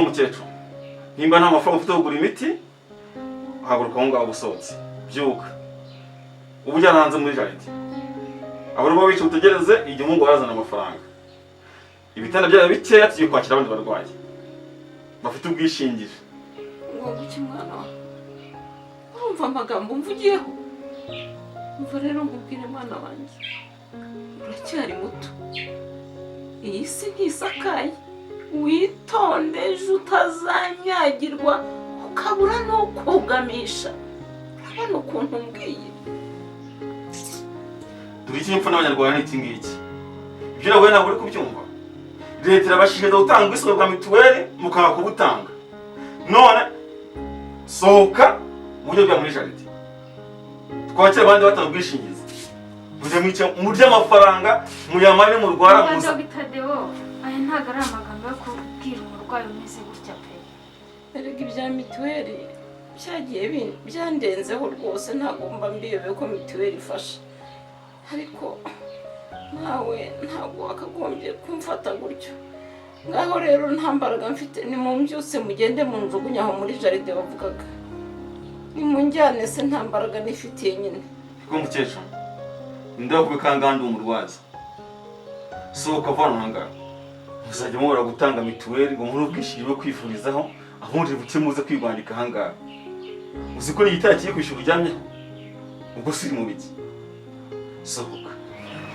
umukecuru nimba nta mafaranga ufite yo kugura imiti haguruka aho ngaho usohotse byuka ubu ujyana hanze muri jaride abo nibo bicaye utegereze igihe umuhungu arazana amafaranga ibitanda byayo bikeya tugiye kwakira abandi barwayi bafite ubwishingizi ngo guki mwana wawe urumva amagambo mvugiyeho umva rero nkubwire mwana wanjye uracyari muto iyi si ntisakaye witonde ejo utazanyagirwa ukabura n'ukugamisha urabona ukuntu mbwiye dore iki impfu n'abanyarwanda ni iki ngiki ibyo nawe ntabwo uri kubyumva leta irabashishikariza gutanga ubwisungane bwa mituweli mukanga kubutanga none sohoka mu buryo bwa muri jaride twakira abandi batanga ubwishingizi murya amafaranga muyamare murwara muza Dogitadeo aya ntago ari amagambo yo kubwira umurwayi umeze gutya pe erega ibya mituweli byagiye byandenzeho rwose ntabwo mba mbiyobewe ko mituweli ifasha ariko nawe ntabwo wakagombye kumfata gutyo ngaho rero nta mbaraga mfite nimumbyutse mugende munjugunye aho muri jaride bavugaga nimunjyane se nta mbaraga nifitiye nyine ko mukecuru ndavuga kangandi umurwaza sohoka vana hanga muzajya mubora gutanga mituweli ngo muri ubwishingizi bwo kwivurizaho aho muri buke muze kwigwandika hanga uzi ko igitaya kiye kwishura uryamyeho ubwo siri mu biki sohoka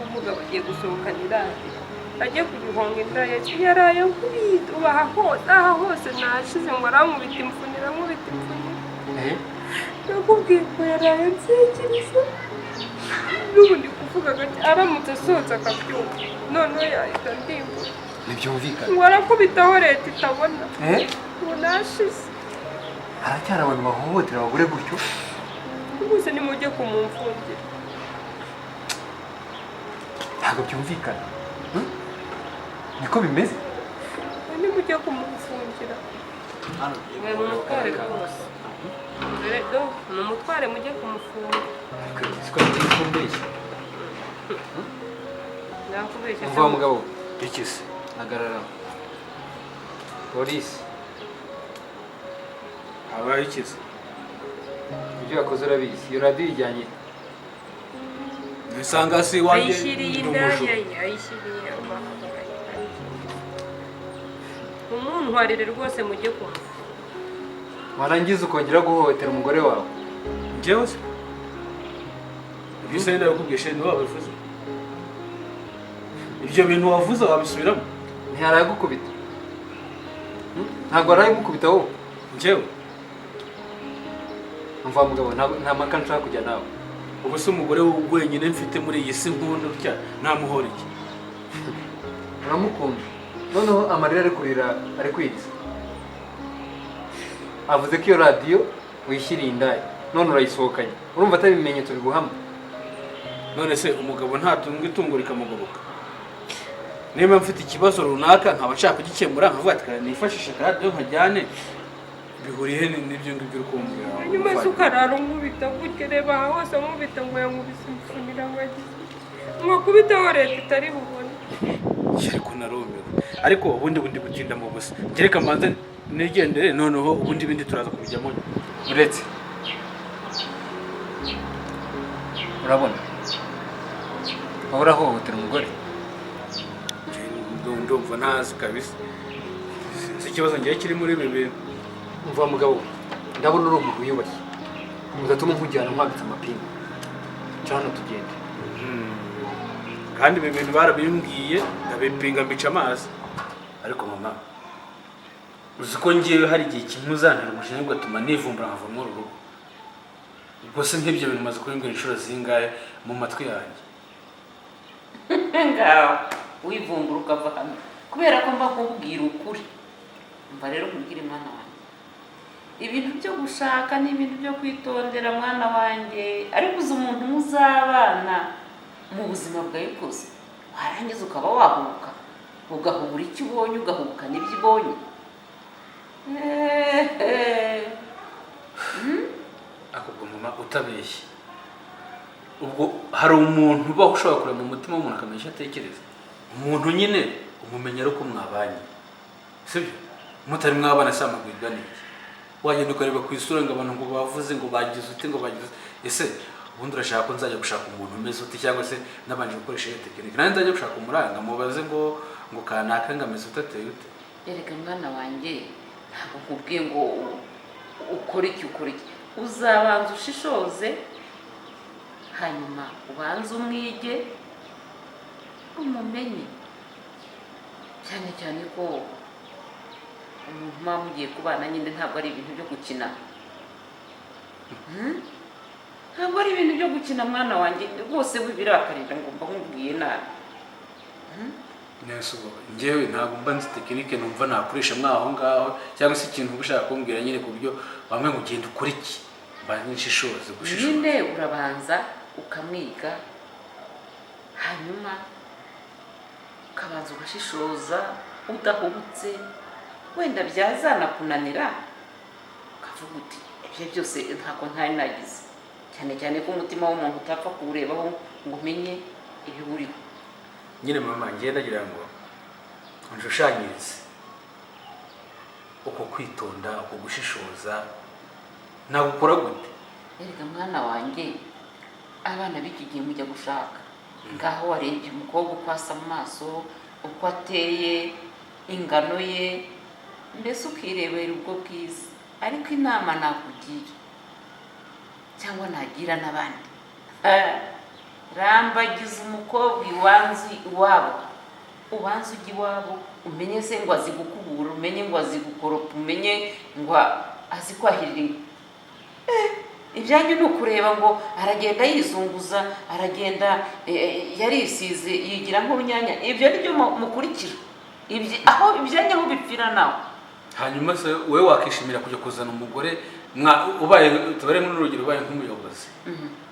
umugabo agiye gusohokanira agiye kugihonga inda yaraye nkubita ubaha hose aha hose nashize ngo arankubita imfunira nakubwiye ko yaraye nsegereza n'ubu ndi kuvuga gake aramutse asohotse akabyumva noneho yahita ndimbura ntibyumvikana ngo arakubitaho leta itabona ngo nashize haracyari abantu bahohotera abagore gutyo rwose nimujye kumumfungira ntabwo byumvikana niko bimeze nimujye kumumfungira mumutware rwose rero mumutware mujye kumufunga siko ntikumbeshya nakubeshya umva mugabo ikise hagarara polisi habaye ikiza ibyo yakoze urabizi iyo radiyo ijyanye bisanga si wanjye ayishyiriye indaya ye ayishyiriye umuntwarire rwose mujye kumva warangiza ukongera guhohotera umugore wawe njyewe se ibyo se ndabikubwiye sheni wabivuze ibyo bintu wavuze wabisubiramo ntiyarayagukubita ntabwo arayagukubita wowe njyewe umva mugabo nta maka nshaka kujya nawe ubu se umugore wenyine mfite muri iyi si nkunda utya namuhora iki uramukunda noneho amarira ari kurira ari kwiriza avuze ko iyo radiyo wishyiriye indaya none urayisohokanye urumva atari ibimenyetso biguhama none se umugabo ntatunga itungo rikamugoboka niba mfite ikibazo runaka nkaba nshaka kugikemura nkavuga ati nifashishe radiyo nkajyane bihuriye n'ibyo ngibyo uri kumbwira nyuma se ukarara nkubita gutya reba aha hose nkubita ngo yankubise imfunira ngo agize mwakubiteho leta itari bubone ariko narumiwe ariko ubundi gutinda mu busa gereka mbanze nigendere noneho ubundi bindi turaza kubijyamo uretse urabona aho urahohotera umugore ndumva ntazi kabisa si ikibazo ngiye kiri muri ibi bintu umva mugabo ndabona uri umuntu wiyubashye udatuma nkujyana nkwambitse amapingu cyane tugende kandi ibi bintu barabimbwiye ndabipinga mbica amazi ariko mama uzi ko ngiyeyo hari igihe kimwe uzantera umujinya ugatuma nivumbura nkava muri uru rugo ubwo se nk'ibyo bintu maze kubimbwira inshuro zingahe mu matwi yanjye ngaho wivumbura ukava hano kubera ko mba nkubwira ukuri mva rero nkubwire mwana wanjye ibintu byo gushaka n'ibintu byo kwitondera mwana wanjye ariko uzi umuntu muzabana mu buzima bwawe bwose warangiza ukaba wahubuka ugahubura icyo ubonye ugahubuka n'ibyo ubonye akubwo mama utabeshye ubwo hari umuntu uba ushobora kureba mu mutima w'umuntu akamenya icyo atekereza umuntu nyine umumenya ari uko mwabanye sibyo mutari mwabana se amabwirwa niki wagenda ukareba ku isura ngo abantu ngo bavuze ngo bagize uti ngo bagize ese ubundi urashaka ko nzajya gushaka umuntu umeze uti cyangwa se nabanje gukoresha iyo tekinike nanjye nzajya gushaka umuranga mubaze ngo kanaka ngo ameze utateye ute erega mwana wanjye ntabwo nkubwiye ngo ukore iki uzabanza ushishoze hanyuma ubanze umwige umumenye cyane cyane ko umuntu muba mugiye kubana nyine ntabwo ari ibintu byo gukina ntabwo ari ibintu byo gukina mwana wanjye rwose wibirakarira ngo mba nkubwiye nabi nese ubu njyewe ntabwo mba nzi tekinike numva nakoresha mwaho ngaho cyangwa se ikintu ushaka kumbwira nyine ku buryo bamwe ngo ugenda ukora iki mba nishishoze gushishoza nyine urabanza ukamwiga hanyuma ukabanza ugashishoza udahubutse wenda byazanakunanira ukavuga uti ibyo byose ntabwo ntari nagize cyane cyane ko umutima w'umuntu utapfa kuwurebaho ngo umenye ibiwuriho nyine mama ngiye ndagira ngo nshushanyirize uko kwitonda uko gushishoza nagukora gute erega mwana wanjye abana b'iki gihe mujya gushaka ngaho warebye umukobwa uko asa mu maso uko ateye ingano ye mbese ukirebera ubwo bwiza ariko inama nakugira cyangwa nagira n'abandi rambagiza umukobwa iwabo ubanza ujya iwabo umenye se ngo azi gukubura umenye ngo azi gukoropa umenye ngo azi kwahirira inka ibyanyu ni ukureba ngo aragenda yizunguza aragenda yarisize yigira nk'urunyanya ibyo ni byo mukurikira aho ibyanyu aho bipfira nawe hanyuma se wowe wakishimira kujya kuzana umugore ubaye tubare nk'urugero ubaye nk'umuyobozi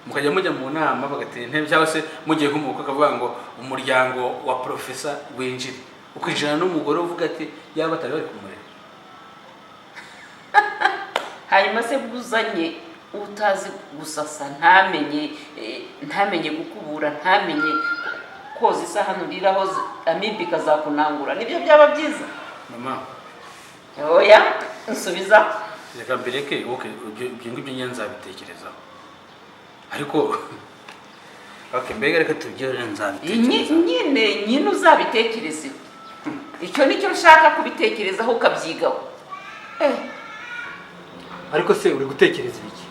mukajya mujya mu nama bagatera intebe cyangwa se mugiye nk'umukwe akavuga ngo umuryango wa profesa winjire ukwinjirana n'umugore uvuga ati yaba atari bari kumureba hanyuma se buzanye utazi gusasa ntamenye gukubura ntamenye koza isahani uriraho amibi kazakunangura nibyo byaba byiza mama oya nsubiza reka mbireke ibyo ngibyo nyine nzabitekerezaho ariko mbega reka tubigire nzabitekerezaho nyine uzabitekerezeho icyo nicyo nshaka kubitekerezaho ukabyigaho ariko se uri gutekereza ibiki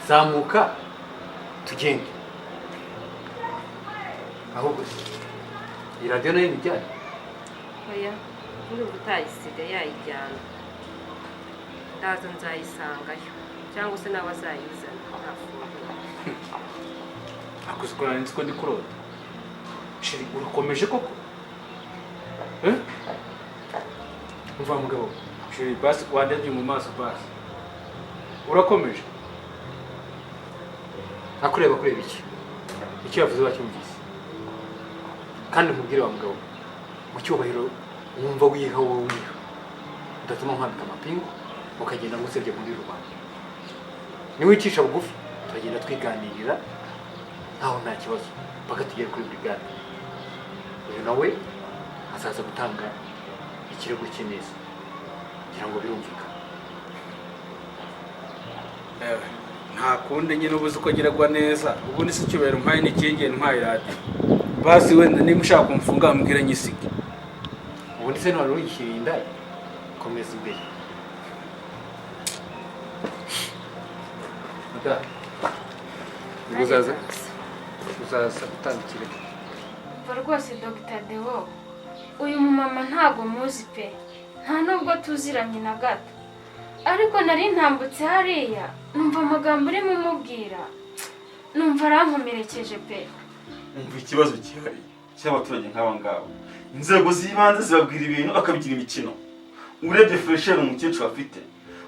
zamuka tugende ahubwo iyi radiyo nayo nijyane oya ndumva utayisiga yayijyana ndaza nzayisangayo cyangwa se nawe azayizana ntafungura akoze ko nari nzi ko ndi kurota sheri urakomeje koko umva mugabo sheri basi wandebye mu maso basi urakomeje akureba iki yavuze wacyumvise kandi nkubwire wa mugabo mu cyubahiro wumva wiha wowe wiha udatuma nkwambika amapingu ukagenda ngusebye muri rubanda niwicisha bugufi turagenda twiganirira ntaho nta kibazo mpaka tugere kuri brigade uyu nawe azaza gutanga ikirego cye neza kugira ngo birumvikane nta kundi nyine ubuze uko ageragwa neza ubundi si icyubahiro mpaye n'ikingiye ntwaye radiyo basi wenda niba ushaka kumfunga wambwira nyisige ubundi se ntiwari uyishyiriye indaya komeza imbere uzaza gutanga ikirego umva rwose Dr. Deo uyu mumama ntabwo muzi pe nta nubwo tuziranye na gato ariko nari ntambutse hariya numva amagambo urimo umubwira numva arankomerekeje pe umva ikibazo gihari cy'abaturage nk'aba ngaba inzego z'ibanze zibabwira ibintu akabigira imikino urebye fresher umukecuru afite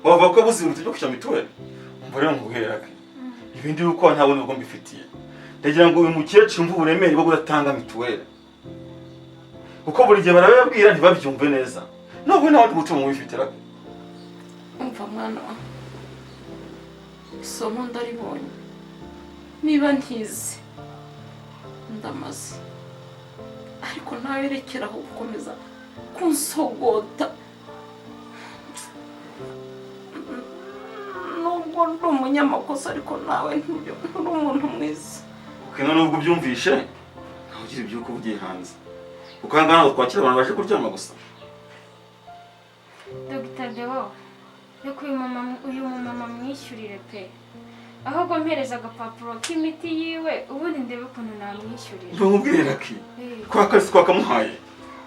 wavuga ko abuze ibintu byo kujya mituweli umva rero nguherake ibindi yuko ntabona ubwo mbifitiye ndagira ngo uyu mukecuru mvu uburemere bwo kudatanga mituweli kuko buri gihe barabibabwira ntibabyumve neza nubwo nta wundi mutima mubifitira umva mwana wa isomo ndaribonye niba ntizi ndamaze ariko nawe rekeraho gukomeza kunsogota nubwo ndi umunyamakosa ariko nawe nturi umuntu mwiza. Kino nubwo byumvishe ntaho ugira ibyuko ugiye hanze kuko aha ngaha twakira abantu baje kuryama gusa. Dr. Deo reka uyu mumama mwishyurire pe, ahubwo mpereza agapapuro k'imiti yiwe ubundi ndebe ukuntu namwishyurira. Ntumubwire ki kwa kazi twakamuhaye.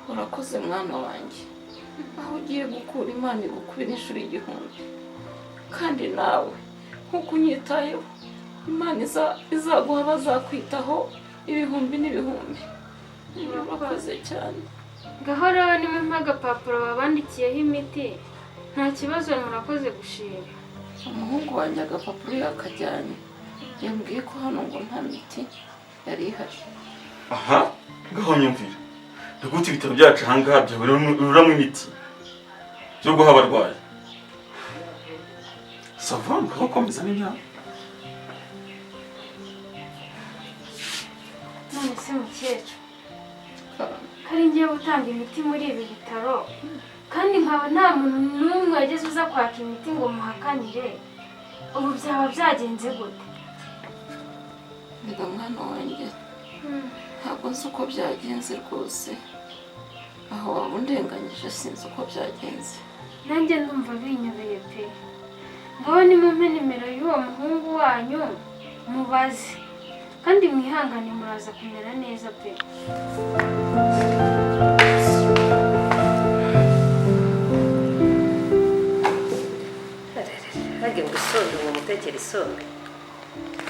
Urakoze mwana wanjye, aho ugiye gukura Imana igukubira inshuro 1000, kandi nawe nkuko unyitayeho Imana izaguha abazakwitaho ibihumbi n'ibihumbi. Urakoze cyane. Gahora we nimumpa agapapuro babandikiyeho imiti, nta kibazo, murakoze gushima. Umuhungu wanjye agapapuro yakajyanye, yambwiye ko hano ngo nta miti yari ihari. Aha ngaho nyumvira nigute ibitaro byacu aha ngaha byabiramo imiti yo guha abarwayi. Sava ngaho komeza n'ibyawe. None se mukecuru, kari ngiye gutanga imiti muri ibi bitaro kandi nkaba nta muntu n'umwe wageze uza kwaka imiti ngo muhakanire, ubu byaba byagenze gute? Mbega mwana wanjye, ntabwo nzi uko byagenze rwose, aho waba undenganyije sinzi uko byagenze. Nanjye ndumva binyobeye pe. Ngaho nimumpe nimero y'uwo muhungu wanyu mubaze, kandi mwihangane muraza kumera neza pe. Hage ngo isombe uwo mutekera isombe.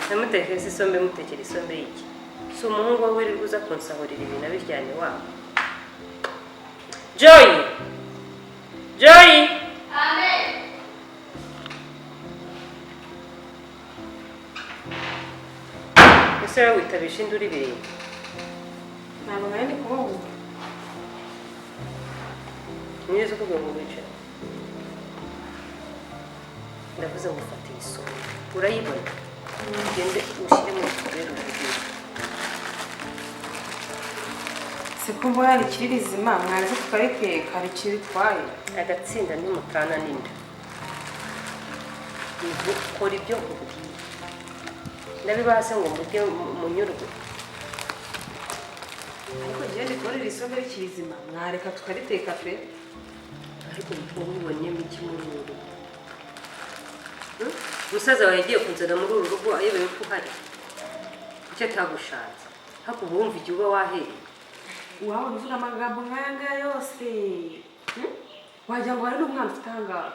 Namutekeza isombe mutekera isombe y'iki? Si umuhungu wawe wirirwa uza kunsahurira ibintu abijyanye wabo. Joy! Joy! Amen! Ese wowe witabisha induru ibirenge? Ntabwo nari ndi kubumva. Nigeze ukubwira ngo wicare. Ndavuze ngo ufate iyi sombe. Urayibona? Ugende ushyire muri kubera urugero. Se ko mbona rikiri rizima, mwareze tukariteka rikiri bitwaye. Agatsinda ntimutana n'inda. Kora ibyo nkubwiye. Ndabibase ngo mvuge munyurwe. Ariko njye ndi kubona iri sombe rikiri rizima, mwareka tukariteka pe. Ariko ubibonyemo iki muri uru rugo? Umusaza wawe yagiye kunzana muri uru rugo ayobewe ko uhari. Icyo atagushatse. Hakuba wumva igihe uba wahereye. Wawe uvuga amagambo nk'aya ngaya yose. Wagira ngo hari n'umwana ufite aha ngaha.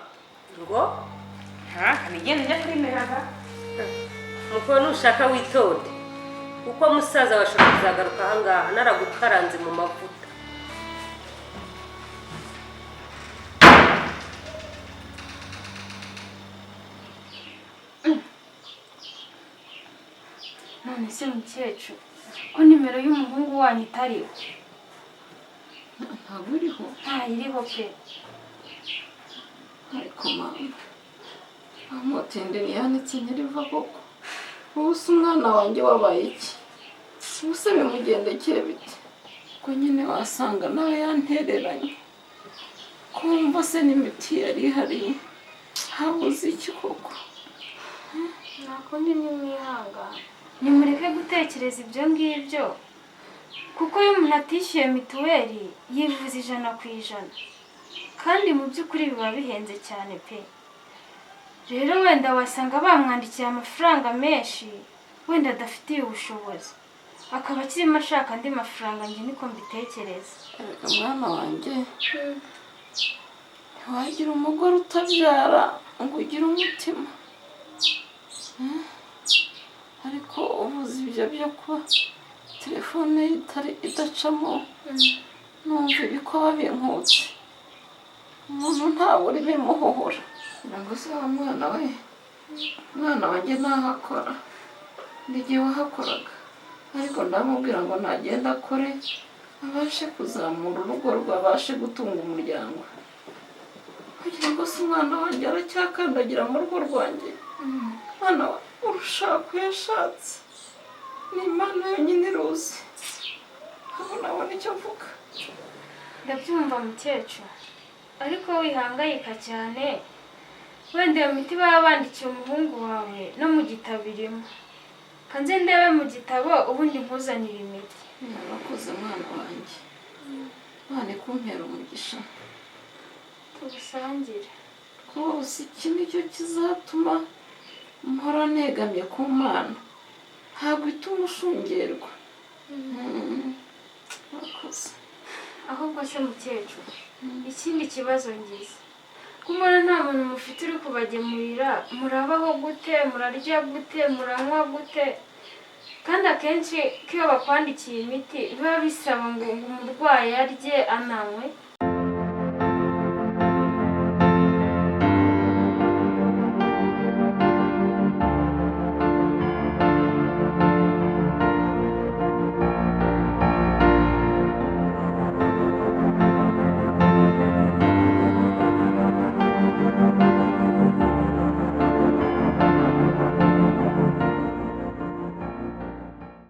Ngo? Nigenda njya kwimeraga. Muko nushaka witonde. Kuko musaza washaka kuzagaruka aha ngaha naragukaranze mu mavuta. None se mukecuru, ko nimero y'umuhungu wanyu itariho? Ntabwo iriho. Ntayiriho pe. Ariko mama, amotende niyanitse nyiriva koko. Ubu se umwana wanjye wabaye iki? Ubu se bimugendekeye bite? Ko nyine wasanga nawe yantereranye. Kumva se n'imiti yari ihari, habuze iki koko? Nakundi nimwihangane. Nimureke gutekereza ibyo ngibyo, kuko iyo umuntu atishyuye mituweli yivuza 100%, kandi mu by'ukuri biba bihenze cyane pe. Rero wenda wasanga bamwandikiye amafaranga menshi wenda adafitiye ubushobozi, akaba akirimo ashaka andi mafaranga. Njye niko mbitekereza. Erega mwana wanjye, ntiwagira umugore utabyara ngo ugire umutima. Ariko ubuze ibyo byo kuba telefone idacamo, numva ibikoba binkutse. Umuntu ntawe uri bimuhohora. Ntabwo se wa mwana we, umwana wanjye ntahakora, n'igihe wahakoraga. Ariko ndamubwira ngo nagenda akore, abashe kuzamura urugo rwe, abashe gutunga umuryango. Kugira ngo se umwana wanjye aracyakandagira mu rugo rwanjye. Mwana we urushaka yashatse, ni Imana yonyine iruzi. Ntabwo nabona icyo mvuga. ndabyumva mukecuru ariko wihangayika cyane wenda iyo miti baba bandikiye umuhungu wawe no mu gitabo irimo kanze ndebe mu gitabo ubundi nkuzanire imiti. Murakoze mwana wanjye, Imana ikumpera umugisha, tubusangire rwose iki nicyo kizatuma mpora negamye ku Mana, ntabwo ituma ushungerwa. Murakoze. ahubwo se mukecuru ikindi kibazo ngize kumara nta muntu mufite uri kubagemurira, murabaho gute, murarya gute, muranywa gute? Kandi akenshi iyo bakwandikiye imiti biba bisaba ngo umurwayi arye ananywe